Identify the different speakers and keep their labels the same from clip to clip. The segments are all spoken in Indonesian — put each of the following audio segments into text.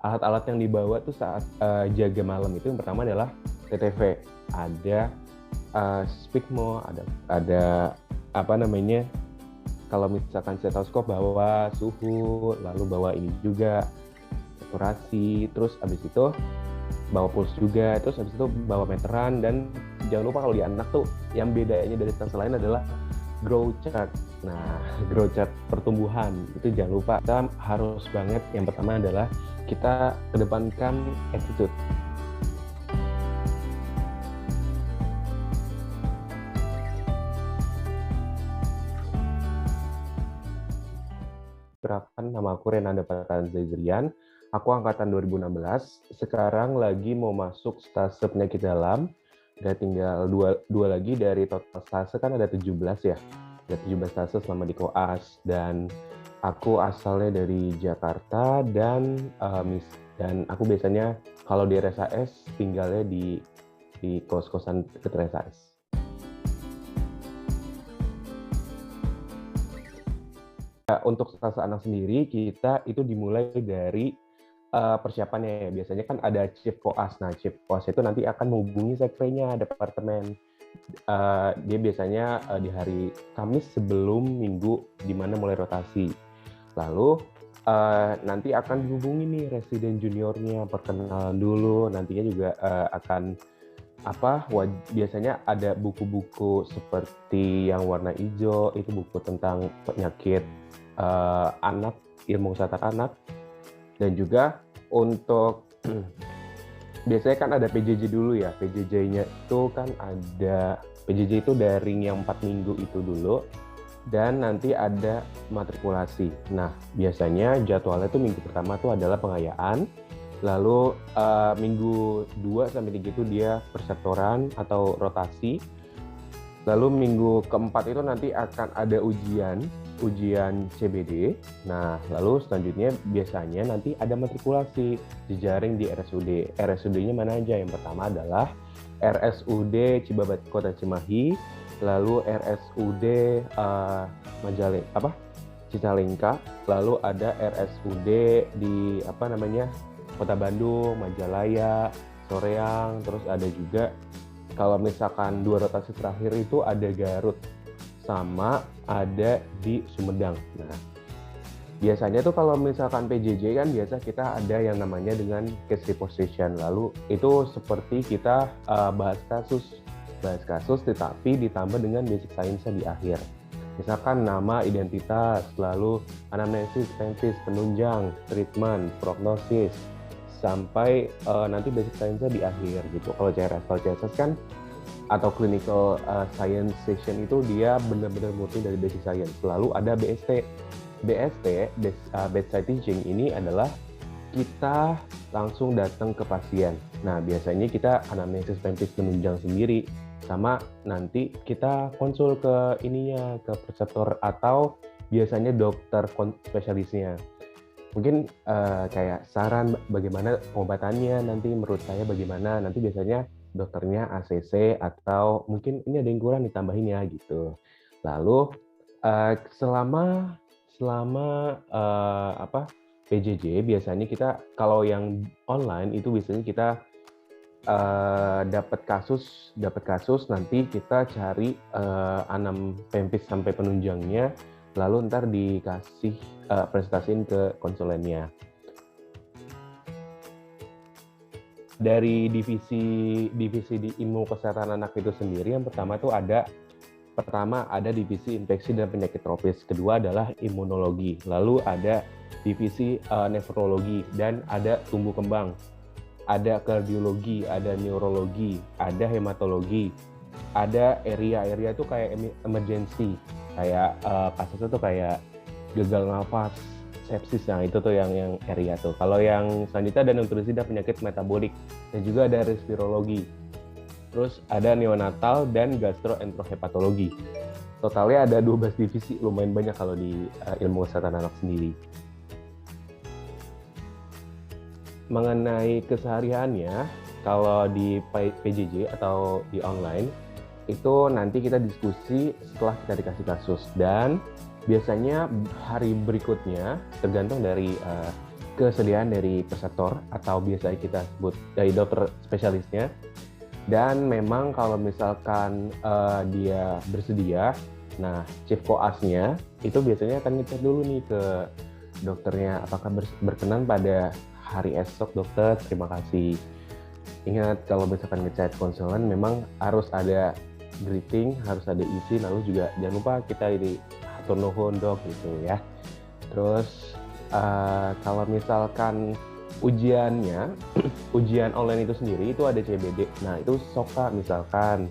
Speaker 1: alat-alat yang dibawa tuh saat jaga malam itu yang pertama adalah TTV, ada Spikmo, ada apa namanya, kalau misalkan stetoskop bawa suhu, lalu bawa ini juga saturasi, terus abis itu bawa pulse juga, terus abis itu bawa meteran, dan jangan lupa kalau di anak tuh yang bedanya dari stase lain adalah growth chart. Nah, growth chart pertumbuhan itu jangan lupa, kita harus banget yang pertama adalah kita kedepankan attitude. Perkenalkan, nama aku Renanda Patanzarian. Aku angkatan 2016. Sekarang lagi mau masuk stase penyakit dalam. Udah tinggal dua lagi dari total stase, kan ada 17 ya. Ada 17 stase selama di koas. Dan aku asalnya dari Jakarta dan aku biasanya kalau di RSAS tinggalnya di kos-kosan dekat RSAS. Untuk stase anak sendiri, kita itu dimulai dari persiapannya ya. Biasanya kan ada chief koas. Nah, chief koas itu nanti akan menghubungi sekprenya, departemen. Dia biasanya di hari Kamis sebelum Minggu, di mana mulai rotasi. Lalu nanti akan dihubungi nih residen juniornya, perkenalan dulu. Nantinya juga akan biasanya ada buku-buku seperti yang warna hijau, itu buku tentang penyakit anak, ilmu kesehatan anak. Dan juga untuk biasanya kan ada PJJ dulu ya. PJJ-nya itu kan ada, PJJ itu daring yang 4 minggu itu dulu, dan nanti ada matrikulasi. Nah, biasanya jadwalnya itu minggu pertama itu adalah pengayaan, lalu minggu 2 sampai 3 itu dia persektoran atau rotasi. Lalu minggu keempat itu nanti akan ada ujian CBD. Nah, lalu selanjutnya biasanya nanti ada matrikulasi jejaring di RSUD. RSUD-nya mana aja? Yang pertama adalah RSUD Cibabat Kota Cimahi, lalu RSUD Cicalengka, lalu ada RSUD di Kota Bandung, Majalaya, Soreang, terus ada juga kalau misalkan 2 rotasi terakhir itu ada Garut sama ada di Sumedang. Nah, biasanya tuh kalau misalkan PJJ kan biasa kita ada yang namanya dengan case reposition. Lalu itu seperti kita bahas kasus tetapi ditambah dengan basic science-nya di akhir. Misalkan nama, identitas, lalu anamnesis, pentis, penunjang, treatment, prognosis, sampai nanti basic science-nya di akhir gitu. Kalau CSS kan atau clinical science session itu dia benar-benar murni dari basic science. Lalu ada BST, bedside teaching, ini adalah kita langsung datang ke pasien. Nah, biasanya kita anamnesis, pentis, penunjang sendiri, sama nanti kita konsul ke preseptor atau biasanya dokter spesialisnya. Mungkin kayak saran bagaimana pengobatannya, nanti menurut saya bagaimana, nanti biasanya dokternya ACC atau mungkin ini ada yang kurang ditambahin ya gitu. Lalu selama PJJ biasanya kita kalau yang online itu biasanya kita dapat kasus nanti kita cari anam pempis sampai penunjangnya, lalu ntar dikasih presentasiin ke konsulennya. Dari divisi di ilmu kesehatan anak itu sendiri, yang pertama ada divisi infeksi dan penyakit tropis, kedua adalah imunologi, lalu ada divisi nefrologi, dan ada tumbuh kembang, ada kardiologi, ada neurologi, ada hematologi, ada area itu kayak emergency, kayak kasusnya tuh kayak gagal nafas, sepsis. Nah, itu tuh yang area tuh. Kalau yang selanjutnya ada nutrisi dan penyakit metabolik, dan juga ada respirologi. Terus ada neonatal dan gastroenterohepatologi. Totalnya ada 12 divisi, lumayan banyak kalau di ilmu kesehatan anak sendiri. Mengenai kesehariannya, kalau di PJJ atau di online, itu nanti kita diskusi setelah kita dikasih kasus, dan biasanya hari berikutnya tergantung dari kesediaan dari preseptor atau biasa kita sebut dari dokter spesialisnya. Dan memang kalau misalkan dia bersedia, nah chief koasnya itu biasanya akan ngecek dulu nih ke dokternya apakah berkenan pada hari esok. Dokter, terima kasih. Ingat kalau misalkan ngechat konselan memang harus ada greeting, harus ada izin, lalu juga jangan lupa kita ini hatur nuhun dok gitu ya. Terus kalau misalkan ujiannya, ujian online itu sendiri itu ada CBD. Nah itu SOKA misalkan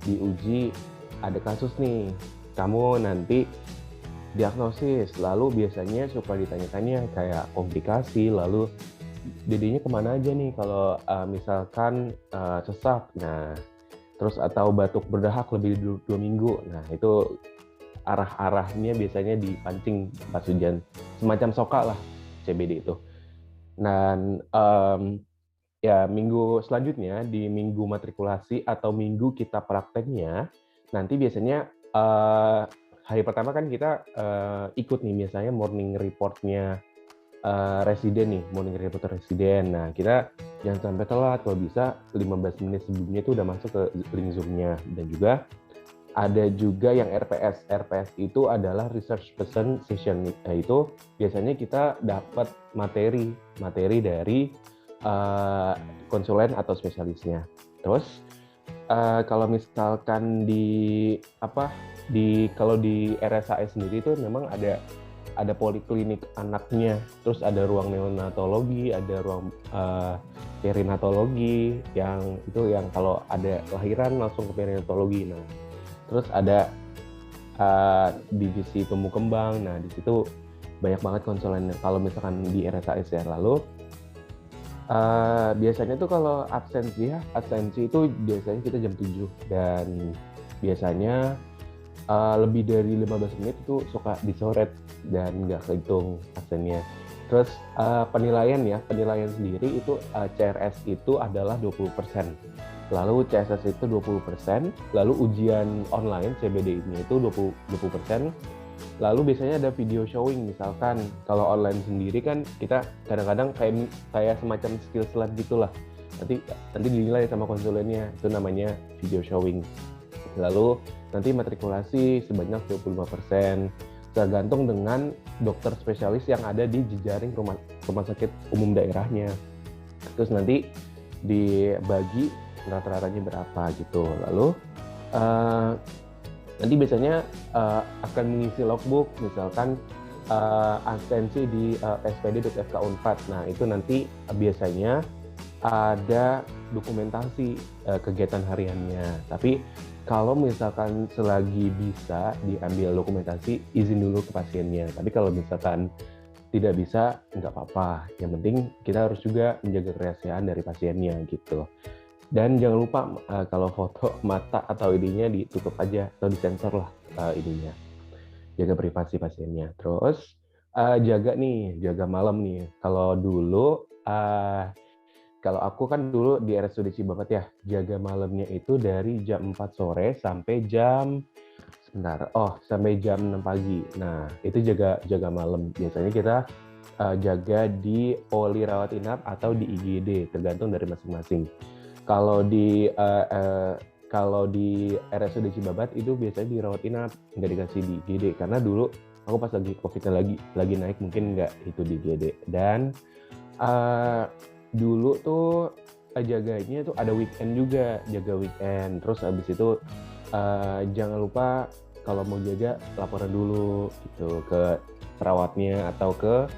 Speaker 1: diuji ada kasus nih, kamu nanti diagnosis, lalu biasanya suka ditanya-tanya kayak komplikasi, lalu dedenya kemana aja nih kalau misalkan sesak, nah terus atau batuk berdahak lebih dari 2 minggu, nah itu arah-arahnya biasanya dipancing pas ujian, semacam SOKA lah CBD itu. Dan ya minggu selanjutnya di minggu matrikulasi atau minggu kita prakteknya, nanti biasanya hari pertama kan kita ikut nih biasanya morning report-nya residen nih, morning report residen. Nah, kita jangan sampai telat, kalau bisa 15 menit sebelumnya itu udah masuk ke link Zoom-nya. Dan juga ada juga yang RPS. RPS itu adalah research person session. Nah, itu biasanya kita dapat materi dari konsulen atau spesialisnya. Terus kalau misalkan kalau di RSAS sendiri itu memang ada poliklinik anaknya, terus ada ruang neonatologi, ada ruang perinatologi yang kalau ada lahiran langsung ke perinatologi. Nah, terus ada divisi tumbuh kembang. Nah, di situ banyak banget konsulen kalau misalkan di RSAS ya. Lalu biasanya tuh kalau absensi itu biasanya kita jam 7 dan biasanya lebih dari 15 menit itu suka dicoret dan nggak kehitung absennya. Terus penilaian sendiri itu CRS itu adalah 20%, lalu CSS itu 20%, lalu ujian online CBD ini itu 20%, lalu biasanya ada video showing. Misalkan kalau online sendiri kan kita kadang-kadang kayak semacam skill lab gitulah, nanti dinilai sama konsulennya, itu namanya video showing. Lalu nanti matrikulasi sebanyak 25%, tergantung dengan dokter spesialis yang ada di jejaring rumah sakit umum daerahnya. Terus nanti dibagi rata-ratanya berapa gitu. Lalu nanti biasanya akan mengisi logbook, misalkan absensi di spd.fk4. Nah itu nanti biasanya ada dokumentasi kegiatan hariannya. Tapi kalau misalkan selagi bisa diambil dokumentasi, izin dulu ke pasiennya. Tapi kalau misalkan tidak bisa, nggak apa-apa. Yang penting kita harus juga menjaga kerahasiaan dari pasiennya gitu. Dan jangan lupa kalau foto mata atau ininya ditutup aja atau disensor lah ininya. Jaga privasi pasiennya. Terus jaga malam nih. Kalau dulu kalau aku kan dulu di RSUD Cibapat ya, jaga malamnya itu dari jam 4 sore sampai jam 6 pagi. Nah, itu jaga malam. Biasanya kita jaga di poli rawat inap atau di IGD, tergantung dari masing-masing. Kalau di RSUD Cibapat itu biasanya di rawat inap, nggak dikasih di IGD, karena dulu aku pas lagi COVID-nya lagi naik, mungkin nggak itu di IGD. Dan dulu tuh jaganya tuh ada weekend juga, jaga weekend. Terus habis itu jangan lupa kalau mau jaga laporan dulu gitu ke perawatnya atau ke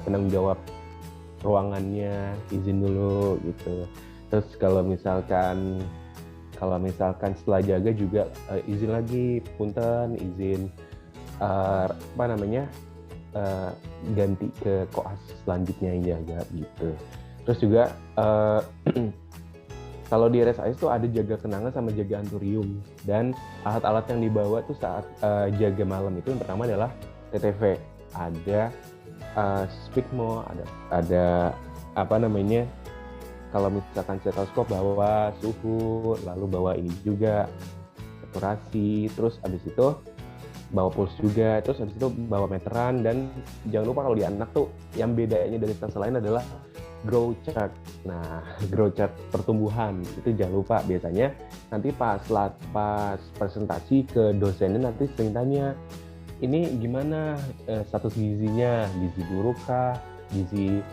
Speaker 1: penanggung jawab ruangannya, izin dulu gitu. Terus kalau misalkan setelah jaga juga izin lagi, punten, izin ganti ke koas selanjutnya yang jaga gitu. Terus juga kalau di RSAS tuh ada jaga kenangan sama jaga anturium, dan alat-alat yang dibawa tuh saat jaga malam itu yang pertama adalah TTV, ada Spigmo, ada kalau misalkan stetoskop bawa suhu, lalu bawa ini juga saturasi. Terus abis itu bawa pulse juga, terus habis itu bawa meteran, dan jangan lupa kalau di anak tuh yang bedanya dari stase lain adalah grow chart. Nah, grow chart pertumbuhan itu jangan lupa, biasanya nanti pas presentasi ke dosennya nanti sering tanya, ini gimana status gizinya, gizi buruk kah, gizi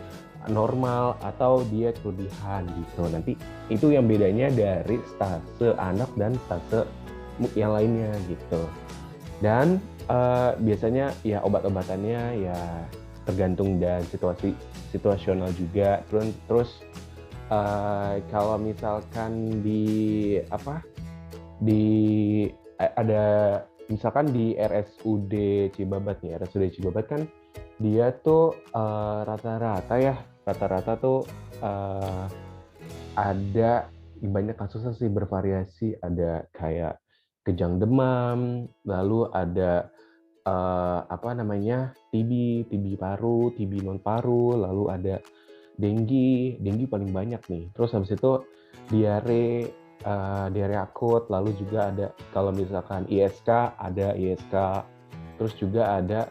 Speaker 1: normal, atau dia kelebihan gitu. Nanti itu yang bedanya dari stase anak dan stase yang lainnya gitu. Dan biasanya ya obat-obatannya ya tergantung dan situasional juga. Terus kalau misalkan ada misalkan di RSUD Cibabat nih, RSUD Cibabat kan dia tuh rata-rata tuh ada banyak kasusnya sih, bervariasi, ada kayak kejang demam, lalu ada TB paru, TB non paru, lalu ada denggi paling banyak nih. Terus habis itu diare akut, lalu juga ada kalau misalkan ISK, terus juga ada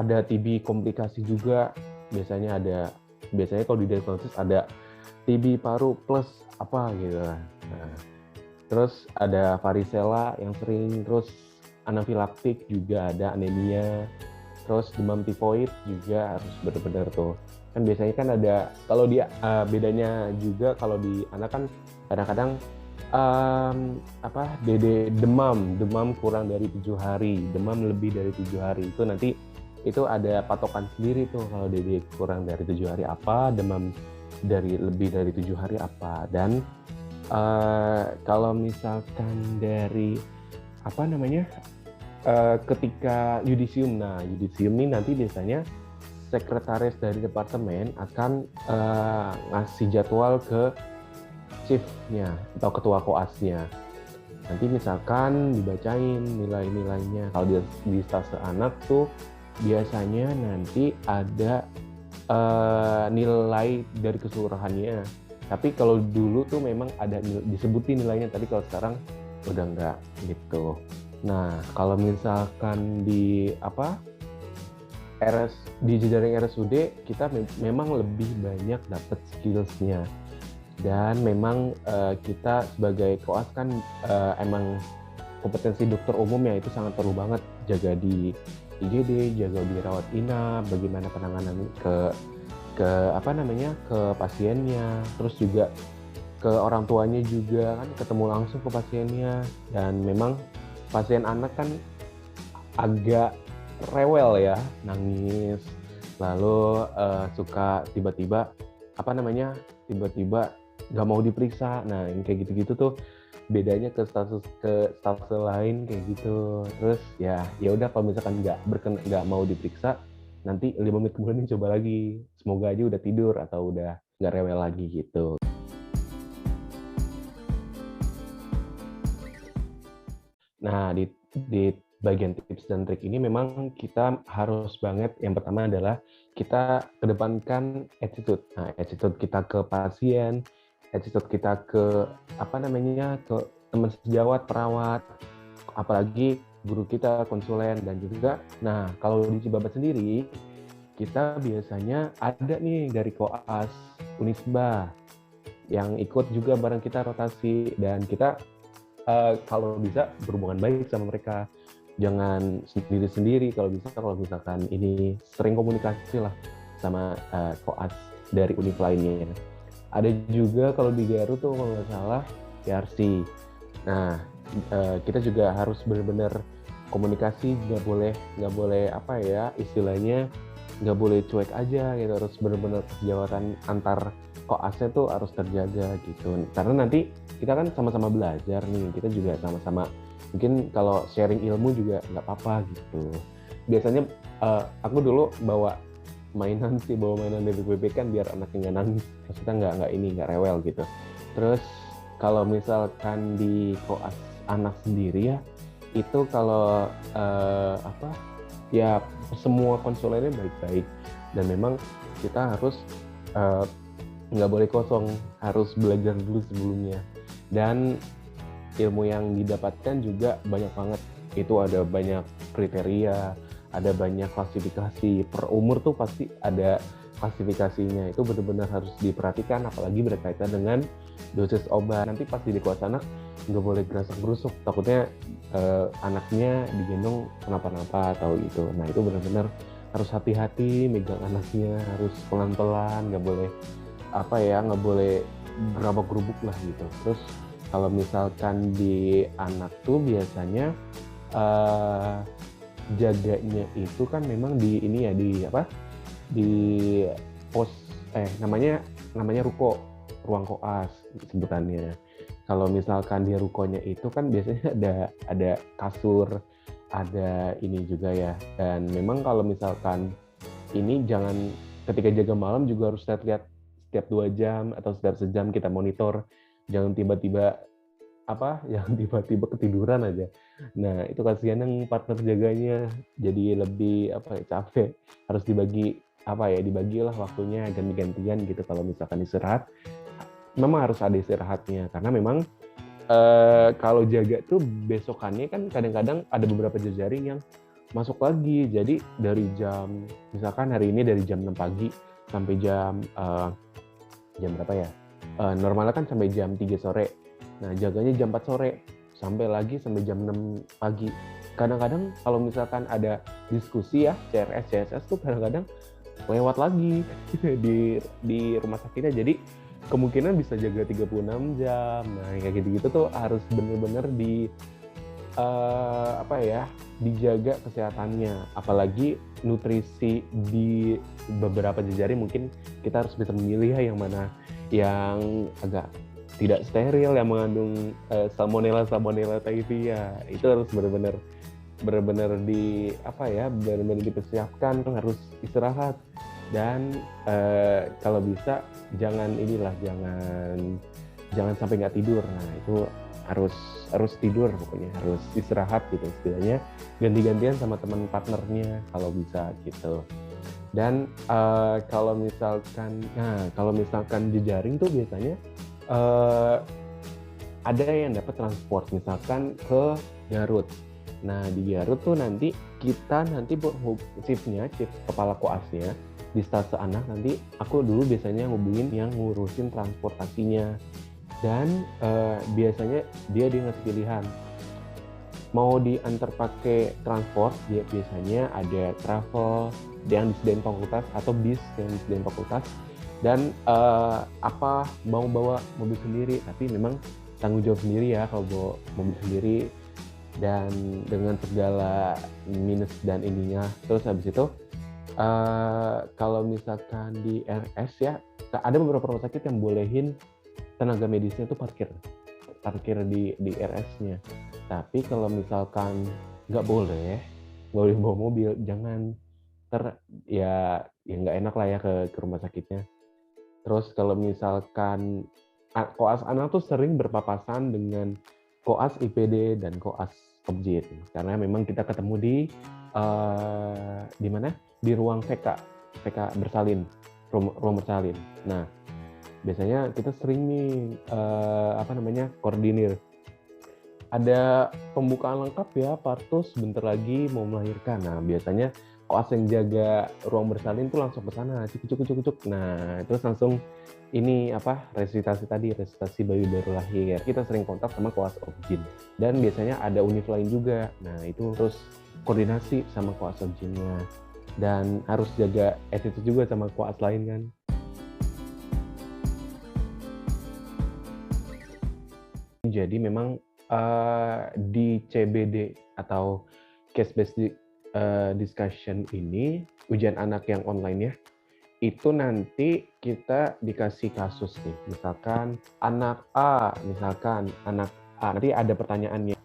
Speaker 1: ada TB komplikasi juga. Biasanya kalau di diagnosis ada TB paru plus apa gitu. Nah, terus ada varicella yang sering, terus anafilaktik juga ada, anemia, terus demam tifoid juga harus benar-benar tuh. Kan biasanya kan ada, kalau dia bedanya juga kalau di anak kan kadang-kadang demam kurang dari 7 hari, demam lebih dari 7 hari, itu nanti itu ada patokan sendiri tuh, kalau DD kurang dari 7 hari apa, demam lebih dari 7 hari apa. Dan kalau misalkan dari ketika yudisium, ini nanti biasanya sekretaris dari departemen akan ngasih jadwal ke chief-nya atau ketua koasnya. Nanti misalkan dibacain nilai-nilainya. Kalau di stase anak tuh biasanya nanti ada nilai dari keseluruhannya. Tapi kalau dulu tuh memang ada disebutin nilainya, tapi kalau sekarang udah enggak gitu. Nah, kalau misalkan di jejaring RSUD kita memang lebih banyak dapat skills-nya. Dan memang kita sebagai koas kan emang kompetensi dokter umum ya itu sangat perlu banget, jaga di IGD, jaga di rawat inap, bagaimana penanganan ke pasiennya, terus juga ke orang tuanya juga kan, ketemu langsung ke pasiennya. Dan memang pasien anak kan agak rewel ya, nangis, lalu suka tiba-tiba nggak mau diperiksa. Nah, yang kayak gitu-gitu tuh bedanya ke stase lain kayak gitu. Terus ya udah, kalau misalkan nggak mau diperiksa, nanti 5 menit kemudian coba lagi, semoga aja udah tidur atau udah nggak rewel lagi gitu. Nah, di bagian tips dan trik ini memang kita harus banget, yang pertama adalah kita kedepankan attitude. Nah, attitude kita ke pasien, attitude kita ke ke teman sejawat, perawat, apalagi guru kita, konsulen, dan juga. Nah, kalau di Cibabat sendiri, kita biasanya ada nih dari koas Unisba yang ikut juga bareng kita rotasi, dan kita kalau bisa berhubungan baik sama mereka, jangan sendiri-sendiri. Kalau misalkan ini sering komunikasi lah sama koas dari univ lainnya. Ada juga kalau di Garut tuh kalau nggak salah PRC. Nah, kita juga harus benar-benar komunikasi, nggak boleh istilahnya nggak boleh cuek aja gitu, harus benar-benar kesejawatan antar koasnya tuh harus terjaga gitu. Karena nanti kita kan sama-sama belajar nih, kita juga sama-sama mungkin kalau sharing ilmu juga nggak apa-apa gitu. Biasanya aku dulu bawa mainan dari BBB kan biar anaknya nggak nangis, maksudnya nggak rewel gitu. Terus kalau misalkan di koas anak sendiri ya, itu kalau ya semua konsulennya baik-baik, dan memang kita harus nggak boleh kosong, harus belajar dulu sebelumnya. Dan ilmu yang didapatkan juga banyak banget. Itu ada banyak kriteria, ada banyak klasifikasi. Per umur tuh pasti ada klasifikasinya. Itu benar-benar harus diperhatikan, apalagi berkaitan dengan dosis obat. Nanti pas di kelas anak nggak boleh gerasak-gerusuk, takutnya anaknya digendong kenapa-napa atau gitu. Nah itu benar-benar harus hati-hati megang anaknya, harus pelan-pelan, nggak boleh nggak boleh gerabak-gerubuk lah gitu. Terus kalau misalkan di anak tuh biasanya uh, jaganya itu kan memang di ini ya di pos namanya ruko, ruang koas sebutannya. Kalau misalkan di rukonya itu kan biasanya ada kasur, ada ini juga ya. Dan memang kalau misalkan ini jangan ketika jaga malam juga harus lihat setiap 2 jam atau setiap sejam kita monitor. Jangan tiba-tiba yang tiba-tiba ketiduran aja. Nah, itu kasihan yang partner jaganya jadi lebih capek. Harus dibagilah waktunya ganti-gantian gitu kalau misalkan istirahat. Memang harus ada istirahatnya karena memang kalau jaga tuh besokannya kan kadang-kadang ada beberapa jejaring yang masuk lagi. Jadi dari misalkan hari ini dari jam 6 pagi sampai jam berapa ya? Normalnya kan sampai jam 3 sore. Nah, jaganya jam 4 sore sampai jam 6 pagi. Kadang-kadang kalau misalkan ada diskusi ya, CRS, CSS tuh kadang-kadang lewat lagi di rumah sakitnya. Jadi kemungkinan bisa jaga 36 jam. Nah, kayak gitu-gitu tuh harus bener-bener dijaga kesehatannya. Apalagi nutrisi di beberapa jejaring mungkin kita harus bisa memilih yang mana yang agak tidak steril, yang mengandung salmonella typhia. Itu harus benar-benar benar-benar dipersiapkan, harus istirahat. Dan kalau bisa jangan sampai nggak tidur. Nah itu harus tidur, pokoknya harus istirahat gitu, setidaknya ganti-gantian sama teman partnernya kalau bisa gitu. Dan kalau misalkan jejaring tuh biasanya ada yang dapat transport misalkan ke Garut. Nah di Garut tuh nanti kita chief kepala koasnya di stase anak, nanti aku dulu biasanya ngubungin yang ngurusin transportasinya. Dan biasanya dia ngasih pilihan mau diantar pakai transport, dia biasanya ada travel yang disediain fakultas atau bis yang disediain fakultas, dan mau bawa mobil sendiri, tapi memang tanggung jawab sendiri ya kalau bawa mobil sendiri dan dengan segala minus dan ininya. Terus habis itu kalau misalkan di RS ya, ada beberapa rumah sakit yang bolehin tenaga medisnya tuh parkir di RS-nya. Tapi kalau misalkan nggak boleh bawa mobil, jangan ya nggak enak lah ya ke rumah sakitnya. Terus kalau misalkan koas anak tuh sering berpapasan dengan koas IPD dan koas objek, karena memang kita ketemu di mana? Di ruang VK bersalin, ruang bersalin. Nah, biasanya kita sering nih koordinir. Ada pembukaan lengkap ya, Partus bentar lagi mau melahirkan. Nah, biasanya koas yang jaga ruang bersalin tuh langsung ke sana, cuk. Nah, terus langsung resitasi bayi baru lahir. Kita sering kontak sama koas objin. Dan biasanya ada univ lain juga. Nah, itu terus koordinasi sama koas objinnya. Dan harus jaga attitude juga sama koas lain kan. Jadi memang di CBD atau case based discussion ini, ujian anak yang online ya, itu nanti kita dikasih kasus nih, misalkan anak A, nanti ada pertanyaannya.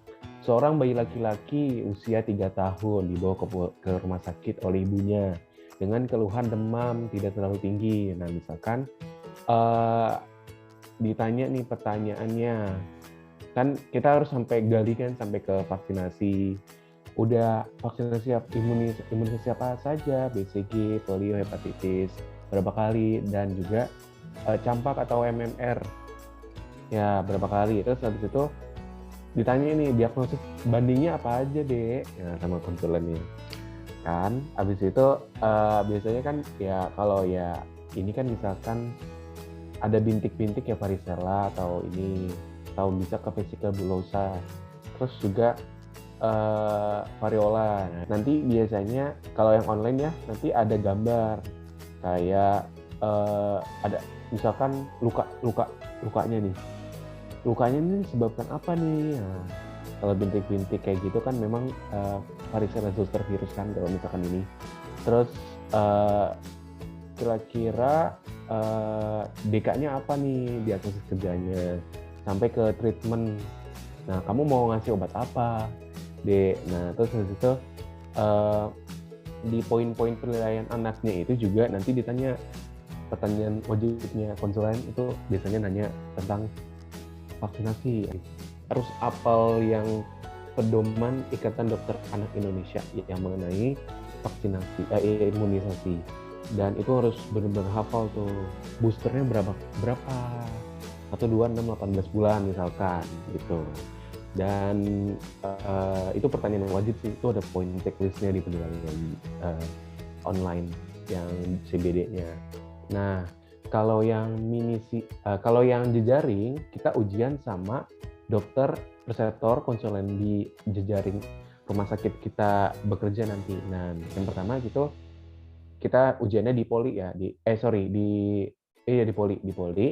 Speaker 1: Seorang bayi laki-laki usia 3 tahun dibawa ke rumah sakit oleh ibunya dengan keluhan demam tidak terlalu tinggi. Nah, misalkan ditanya nih pertanyaannya, kan kita harus sampai ke vaksinasi. Udah vaksinasi imunisasi apa saja, BCG, polio, hepatitis, berapa kali, dan juga campak atau MMR ya berapa kali. Terus habis itu ditanya ini diagnosis bandingnya apa aja deh ya, sama konsulennya kan. Habis itu biasanya kan ya kalau ya ini kan misalkan ada bintik-bintik ya varicella atau ini, atau bisa ke vesica bullosa, terus juga variola. Nah, nanti biasanya kalau yang online ya nanti ada gambar kayak ada misalkan lukanya nih, ini disebabkan apa nih. Nah, kalau bintik-bintik kayak gitu kan memang varicella zoster virus kan kalau misalkan ini. Terus kira-kira DK-nya apa nih diagnosis kerjanya, sampai ke treatment. Nah, kamu mau ngasih obat apa, Dek? Nah, terus habis itu di poin-poin penilaian anaknya itu juga nanti ditanya pertanyaan wajibnya konsulen itu biasanya nanya tentang vaksinasi. Harus apal yang pedoman Ikatan Dokter Anak Indonesia yang mengenai vaksinasi, imunisasi. Dan itu harus benar-benar hafal tuh boosternya berapa 1, 2, 6, 18 bulan misalkan gitu. Dan itu pertanyaan yang wajib sih, itu ada poin checklistnya di penilaian online yang CBD-nya. Nah, kalau yang kalau yang jejaring kita ujian sama dokter preseptor konsulen di jejaring rumah sakit kita bekerja nanti. Nah, yang pertama gitu kita ujiannya di poli ya, di poli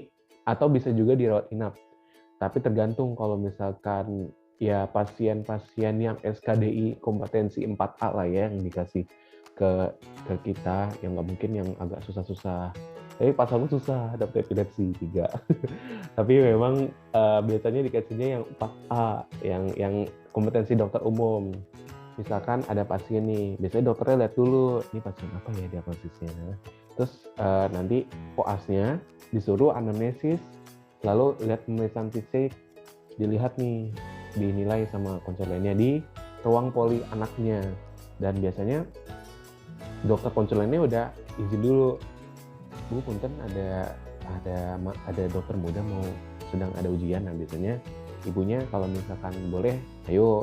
Speaker 1: atau bisa juga di rawat inap. Tapi tergantung kalau misalkan ya pasien-pasien yang SKDI kompetensi 4A lah ya yang dikasih ke kita, yang nggak mungkin yang agak susah-susah. Tapi pas aku susah dapet epilepsi 3. Tapi memang biasanya dikasihnya yang 4A, yang kompetensi dokter umum. Misalkan ada pasien nih, biasanya dokternya lihat dulu, ini pasien apa ya diagnosisnya. Terus nanti koasnya disuruh anamnesis, lalu lihat pemeriksaan fisik, dilihat nih, dinilai sama konsulennya di ruang poli anaknya. Dan biasanya dokter konsulennya udah izin dulu, Bu, punten ada dokter muda mau sedang ada ujian. Nah biasanya ibunya kalau misalkan boleh, ayo.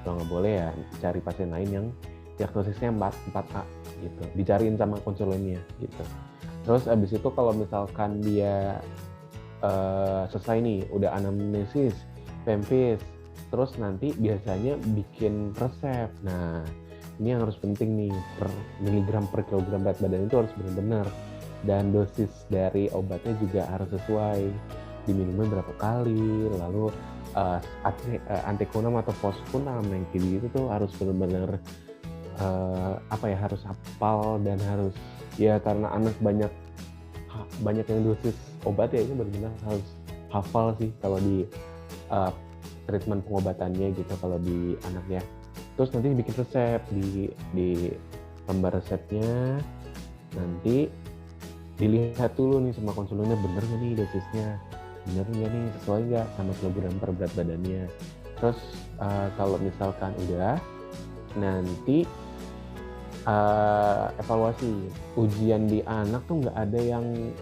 Speaker 1: Kalau nggak boleh ya cari pasien lain yang diagnosisnya 4A gitu, dicariin sama konsulennya gitu. Terus abis itu kalau misalkan dia selesai nih, udah anamnesis, pempis, terus nanti biasanya bikin resep. Nah, ini yang harus penting nih, per miligram per kilogram berat badan itu harus benar-benar. Dan dosis dari obatnya juga harus sesuai, diminumnya berapa kali, lalu antikonam atau foskunam yang kayak gitu tuh harus benar-benar harus hafal dan harus ya, karena anak banyak yang dosis obat ya, ini benar-benar harus hafal sih kalau di treatment pengobatannya gitu kalau di anak ya. Terus nanti bikin resep di lembar resepnya, nanti dilihat dulu nih sama konsulennya bener nggak nih dosisnya, bener nggak nih sesuai nggak sama kilogram per berat badannya. Terus kalau misalkan udah, nanti evaluasi. Ujian di anak tuh nggak ada yang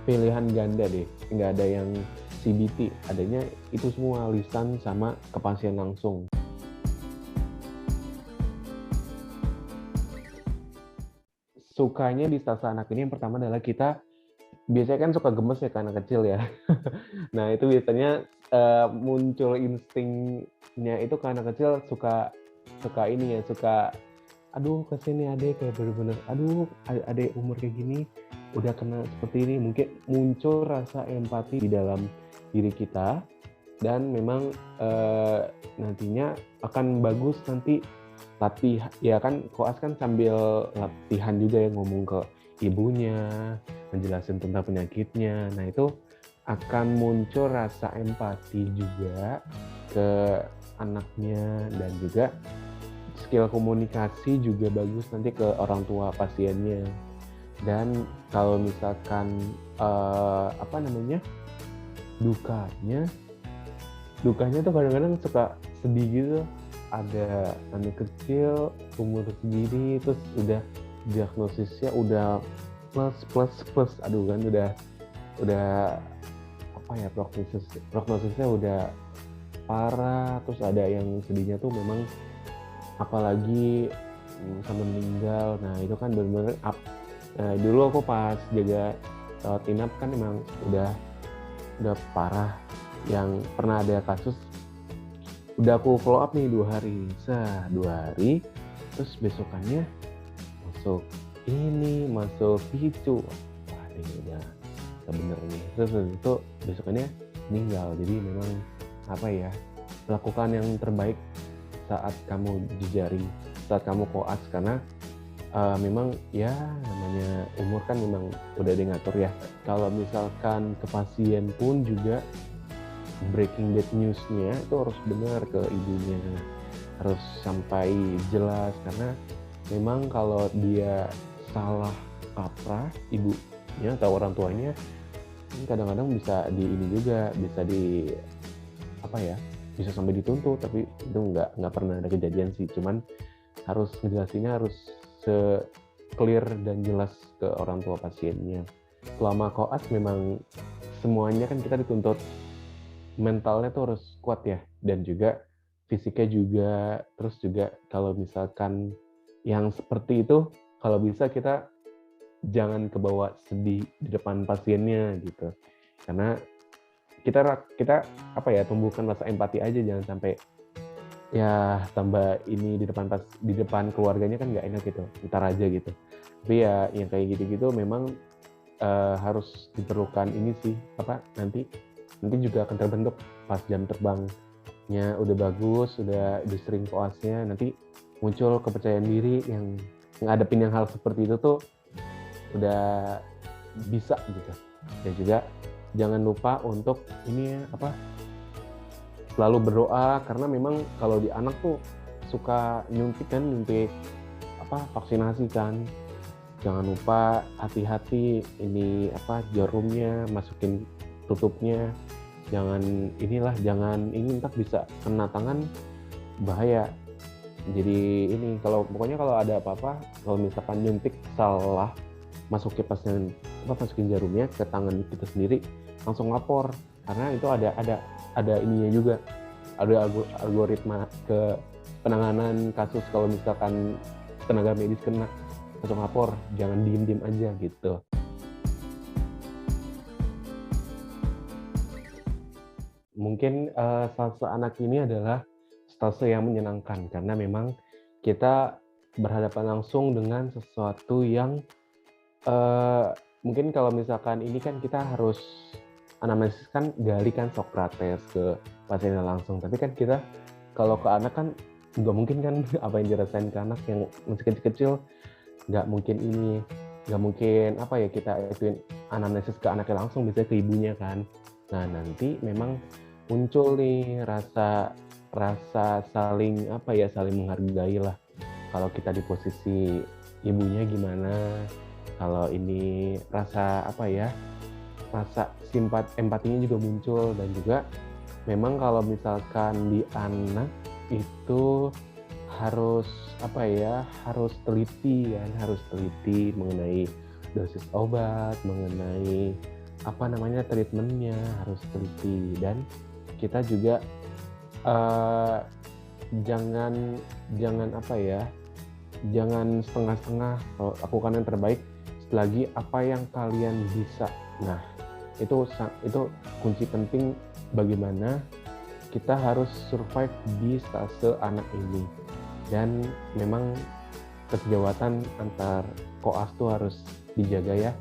Speaker 1: pilihan ganda deh, nggak ada yang CBT, adanya itu semua lisan sama ke pasien langsung. Sukanya di stasa anak ini yang pertama adalah kita biasanya kan suka gemes ya ke anak kecil ya. Nah itu biasanya muncul instingnya itu ke anak kecil, suka ini ya, suka aduh kasihan nih adek, kayak bener-bener aduh adek umur kayak gini udah kena seperti ini. Mungkin muncul rasa empati di dalam diri kita, dan memang nantinya akan bagus nanti latihan ya kan, koas kan sambil latihan juga ya, ngomong ke ibunya, menjelaskan tentang penyakitnya. Nah itu akan muncul rasa empati juga ke anaknya, dan juga skill komunikasi juga bagus nanti ke orang tua pasiennya. Dan kalau misalkan dukanya tuh kadang-kadang suka sedih gitu. Ada anak kecil umur segini terus udah diagnosisnya udah plus, aduh kan udah prognosisnya udah parah, terus ada yang sedihnya tuh memang apalagi, sampai meninggal. Nah, itu kan bener-bener dulu aku pas jaga rawat inap kan emang udah parah, yang pernah ada kasus udah aku follow up nih 2 hari, 2 hari, terus besokannya masuk picu. Wah, ini udah nggak bener nih. Terus habis itu besokannya meninggal. Jadi memang, apa ya, lakukan yang terbaik saat kamu jejaring, saat kamu koas, karena memang ya namanya umur kan memang udah ada yang ngatur ya. Kalau misalkan ke pasien pun juga breaking bad news-nya itu harus benar ke ibunya, harus sampai jelas, karena memang kalau dia salah kaprah ibunya atau orang tuanya, kadang-kadang bisa bisa sampai dituntut, tapi itu nggak pernah ada kejadian sih. Cuman harus ngejelasinnya harus se-clear dan jelas ke orang tua pasiennya. Selama koas memang semuanya kan kita dituntut mentalnya tuh harus kuat ya, dan juga fisiknya juga. Terus juga kalau misalkan yang seperti itu, kalau bisa kita jangan kebawa sedih di depan pasiennya gitu. Karena kita tumbuhkan rasa empati aja, jangan sampai ya tambah ini di depan keluarganya kan nggak enak gitu, entar aja gitu. Tapi ya yang kayak gitu-gitu memang harus diperlukan ini sih, nanti juga akan terbentuk pas jam terbangnya udah bagus, udah sering koasnya, nanti muncul kepercayaan diri yang ngadepin yang hal seperti itu tuh udah bisa gitu. Dan juga jangan lupa untuk selalu berdoa, karena memang kalau di anak tuh suka nyuntik vaksinasi kan. Jangan lupa hati-hati ini jarumnya, masukin tutupnya. Jangan entar bisa kena tangan, bahaya. Jadi pokoknya kalau ada apa-apa, kalau misalkan nyuntik salah, masukin jarumnya ke tangan kita sendiri, langsung lapor, karena itu ada ininya juga, ada algoritma ke penanganan kasus. Kalau misalkan tenaga medis kena, langsung lapor, jangan diem aja gitu. Mungkin stase anak ini adalah stase yang menyenangkan, karena memang kita berhadapan langsung dengan sesuatu yang mungkin kalau misalkan ini kan kita harus anamnesis kan, gali kan Socrates ke pasiennya langsung. Tapi kan kita kalau ke anak kan nggak mungkin kan apa yang dirasain ke anak yang masih kecil-kecil, nggak mungkin kita ituin anamnesis ke anaknya langsung, bisa ke ibunya kan. Nah, nanti memang muncul nih rasa saling menghargai lah. Kalau kita di posisi ibunya gimana, kalau ini rasa empatinya juga muncul. Dan juga memang kalau misalkan di anak itu harus teliti mengenai dosis obat, mengenai treatmentnya harus teliti. Dan kita juga jangan setengah-setengah, lakukan yang terbaik selagi apa yang kalian bisa. Nah, itu kunci penting bagaimana kita harus survive di stase anak ini. Dan memang kesejawatan antar koas tuh harus dijaga ya,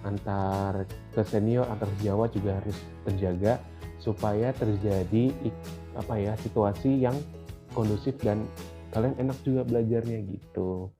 Speaker 1: antar ke senior, antar sejawat juga harus terjaga, supaya terjadi situasi yang kondusif dan kalian enak juga belajarnya gitu.